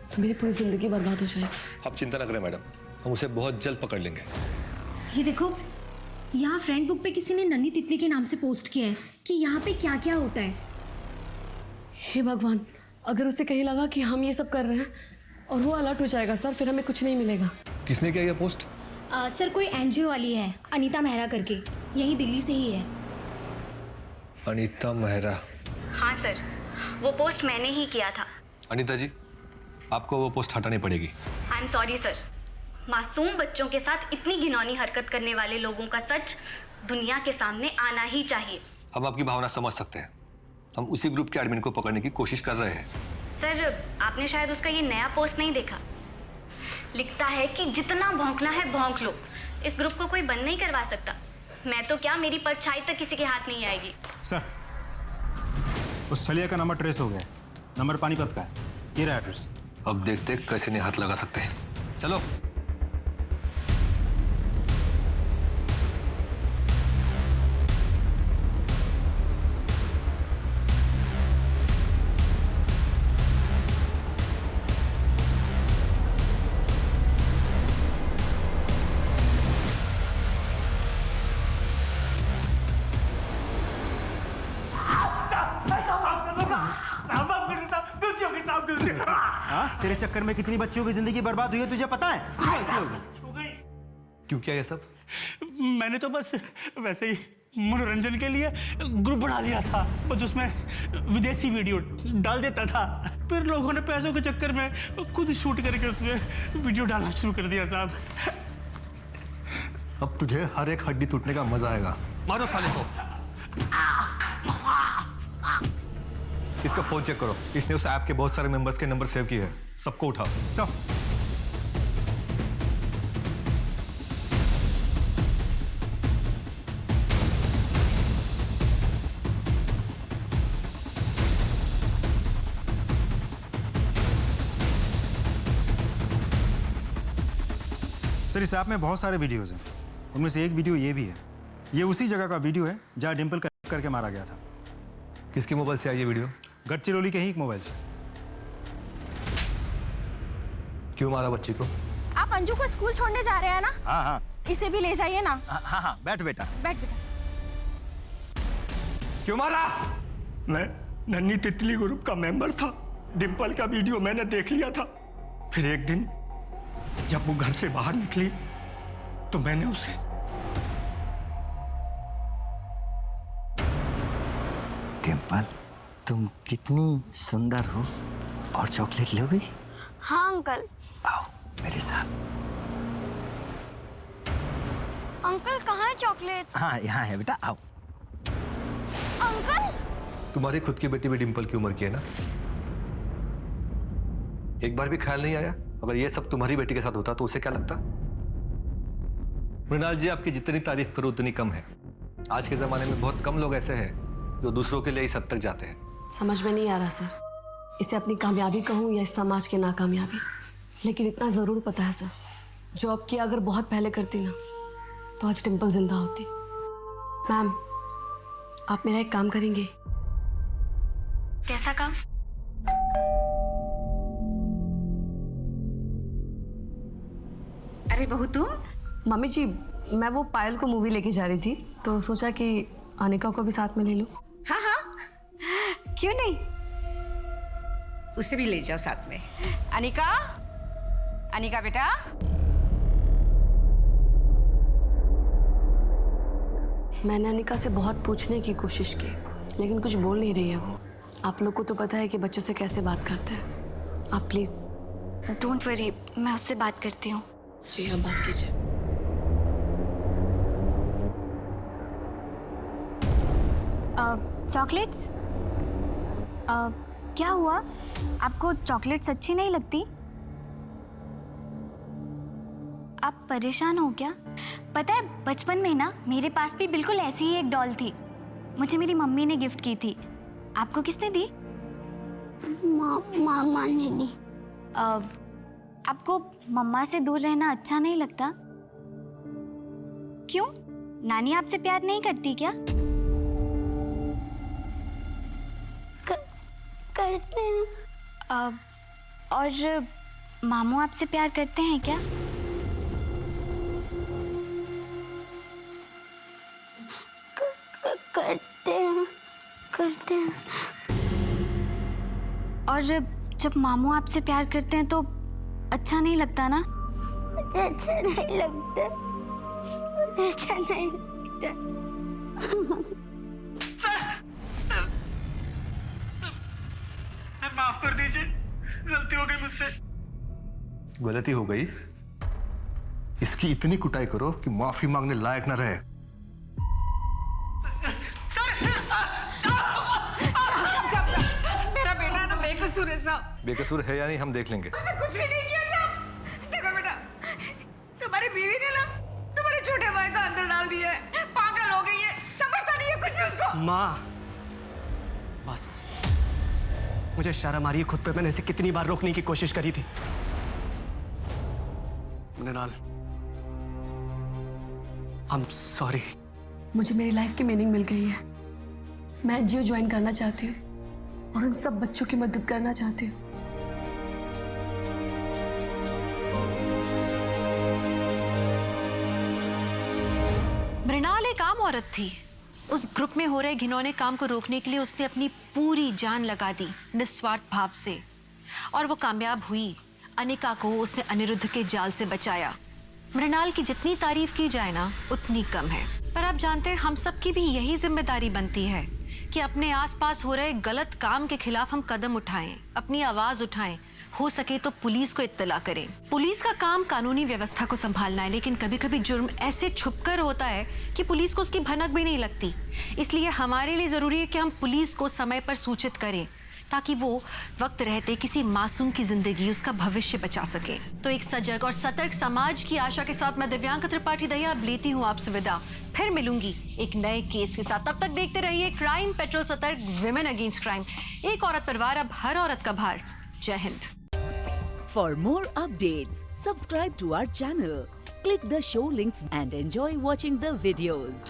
तो मेरी पूरी ज़िंदगी बर्बाद हो जाएगी। आप चिंता न करें मैडम, हम उसे बहुत जल्द पकड़ लेंगे। ये देखो, यहाँ फ्रेंड बुक पे किसी ने नन्ही तितली के नाम से पोस्ट किया है कि यहाँ पे क्या क्या होता है। हे भगवान, अगर उसे कहीं लगा कि हम ये सब कर रहे हैं और वो अलर्ट हो जाएगा सर, फिर हमें कुछ नहीं मिलेगा। किसने किया ये पोस्ट? सर, कोई एनजीओ वाली है, अनीता मेहरा करके, यही दिल्ली से ही है। अनीता मेहरा? हाँ सर, वो पोस्ट मैंने ही किया था। अनीता जी, आपको वो पोस्ट हटानी पड़ेगी। आई एम सॉरी सर। मासूम बच्चों के साथ इतनी घिनौनी हरकत करने वाले लोगों का सच दुनिया के सामने आना ही चाहिए। हम आपकी भावना समझ सकते हैं। हम उसी ग्रुप के एडमिन को पकड़ने की कोशिश कर रहे हैं। सर, आपने शायद उसका ये नया पोस्ट नहीं देखा। लिखता है कि जितना भौंकना है भौंक लो, इस ग्रुप को कोई बंद नहीं करवा सकता। मैं तो क्या, मेरी परछाई तक किसी के हाथ नहीं आएगी। सर, उस छलिया का नंबर ट्रेस हो गया। नंबर पानीपत का है। ये रहा एड्रेस। अब देखते कैसे नहीं हाथ लगा सकते हैं। चलो। हाँ, तेरे चक्कर में कितनी बच्चियों की जिंदगी बर्बाद हुई है तुझे पता है? क्यों किया ये सब? मैंने तो बस वैसे ही मनोरंजन के लिए ग्रुप बना लिया था, बस उसमें विदेशी वीडियो डाल देता था। फिर लोगों ने पैसों के चक्कर में खुद शूट करके उसमें वीडियो डालना शुरू कर दिया साहब। अब तुझे हर एक हड्डी टूटने का मजा आएगा। मारो साले को। इसका फोन चेक करो, इसने उस ऐप के बहुत सारे मेंबर्स के नंबर सेव किए हैं। सबको उठाओ। सब। सर, इस ऐप में बहुत सारे वीडियोस हैं। उनमें से एक वीडियो ये भी है। ये उसी जगह का वीडियो है जहाँ डिम्पल करके मारा गया था। किसके मोबाइल से आई ये वीडियो? गढ़चिरौली के ही एक मोबाइल से। क्यों मारा बच्ची को? आप अंजू को स्कूल छोड़ने जा रहे हैं ना? हाँ हाँ। इसे भी ले जाइए ना। हाँ हाँ, बैठ बेटा। बैठ बेटा। क्यों मारा? मैं नन्ही तितली ग्रुप का मेंबर था। डिम्पल का वीडियो मैंने देख लिया था। फिर एक दिन जब वो घर से बाहर निकली तो मैंने उसे डिम्पल, तुम कितनी सुंदर हो। और चॉकलेट लोगी? हाँ अंकल। आओ मेरे साथ। अंकल कहाँ है चॉकलेट? हाँ, यहाँ है बेटा, आओ। अंकल, तुम्हारी खुद की बेटी भी डिम्पल की उम्र की है ना? एक बार भी ख्याल नहीं आया अगर ये सब तुम्हारी बेटी के साथ होता तो उसे क्या लगता? मृणाल जी, आपकी जितनी तारीफ करो उतनी कम है। आज के जमाने में बहुत कम लोग ऐसे हैं जो दूसरों के लिए इस हद तक जाते हैं। समझ में नहीं आ रहा सर, इसे अपनी कामयाबी कहूँ या इस समाज की नाकामयाबी। लेकिन इतना ज़रूर पता है सर, जॉब किया अगर बहुत पहले करती ना तो आज डिम्पल जिंदा होती। मैम, आप मेरा एक काम करेंगे? कैसा काम? अरे बहू तुम? मम्मी जी, मैं वो पायल को मूवी लेके जा रही थी तो सोचा कि अनिका को भी साथ में ले लूं। हाँ हाँ, क्यों नहीं? उसे भी ले जाओ साथ में। अनिका, अनिका बेटा। मैंने अनिका से बहुत पूछने की कोशिश की, लेकिन कुछ बोल नहीं रही है वो। आप लोग को तो पता है कि बच्चों से कैसे बात करते हैं। आप प्लीज डोंट वरी, मैं उससे बात करती हूँ। जी आप बात कीजिए। चॉकलेट्स? क्या हुआ? आपको चॉकलेट्स अच्छी नहीं लगती? आप परेशान हो क्या? पता है बचपन में ना मेरे पास भी बिल्कुल ऐसी ही एक डॉल थी। मुझे मेरी मम्मी ने गिफ्ट की थी। आपको किसने दी? मामा ने दी। आपको मम्मा से दूर रहना अच्छा नहीं लगता? क्यों? नानी आपसे प्यार नहीं करती क्या? करते हैं। और मामू आपसे प्यार करते हैं क्या? करते हैं। और जब मामू आपसे प्यार करते हैं तो अच्छा नहीं लगता ना? मुझे अच्छा नहीं लगता। मुझे अच्छा नहीं लगता। माफ कर दीजिए, गलती हो गई मुझसे। गलती हो गई? इसकी इतनी कुटाई करो कि माफी मांगने लायक न रहे। मेरा बेटा ना बेकसूर है साहब। बेकसूर है या नहीं हम देख लेंगे। उसने कुछ भी नहीं किया साहब। देखो बेटा, तुम्हारी बीवी ने ना तुम्हारे छोटे भाई को अंदर डाल दिया है। पागल हो गई है, समझता नहीं है कुछ भी उसको। माँ, बस मुझे शर्म आ रही है खुद पे। मैंने इसे कितनी बार रोकने की कोशिश करी थी। Mrinal, I am sorry. मुझे मेरी लाइफ की मीनिंग मिल गई है। मैं जियो ज्वाइन करना चाहती हूँ और उन सब बच्चों की मदद करना चाहती हूँ। मृणाल एक आम औरत थी। उस ग्रुप में हो रहे घिनौने काम को रोकने के लिए उसने अपनी पूरी जान लगा दी निस्वार्थ भाव से, और वो कामयाब हुई। अनिका को उसने अनिरुद्ध के जाल से बचाया। मृणाल की जितनी तारीफ की जाए ना उतनी कम है। पर आप जानते हैं हम सबकी भी यही जिम्मेदारी बनती है कि अपने आसपास हो रहे गलत काम के खिलाफ हम कदम उठाएं, अपनी आवाज उठाएं, हो सके तो पुलिस को इत्तला करें। पुलिस का काम कानूनी व्यवस्था को संभालना है, लेकिन कभी कभी जुर्म ऐसे छुपकर होता है कि पुलिस को उसकी भनक भी नहीं लगती। इसलिए हमारे लिए जरूरी है कि हम पुलिस को समय पर सूचित करें ताकि वो वक्त रहते किसी मासूम की जिंदगी, उसका भविष्य बचा सके। तो एक सजग और सतर्क समाज की आशा के साथ मैं दिव्यांका त्रिपाठी दहिया अब लेती हूँ आपसे विदा। फिर मिलूंगी एक नए केस के साथ। तब तक देखते रहिए क्राइम पेट्रोल सतर्क, विमेन अगेंस्ट क्राइम। एक औरत परिवार, अब हर औरत का भार। जय Hind. For more updates, subscribe to our channel, click the show links and enjoy watching the videos.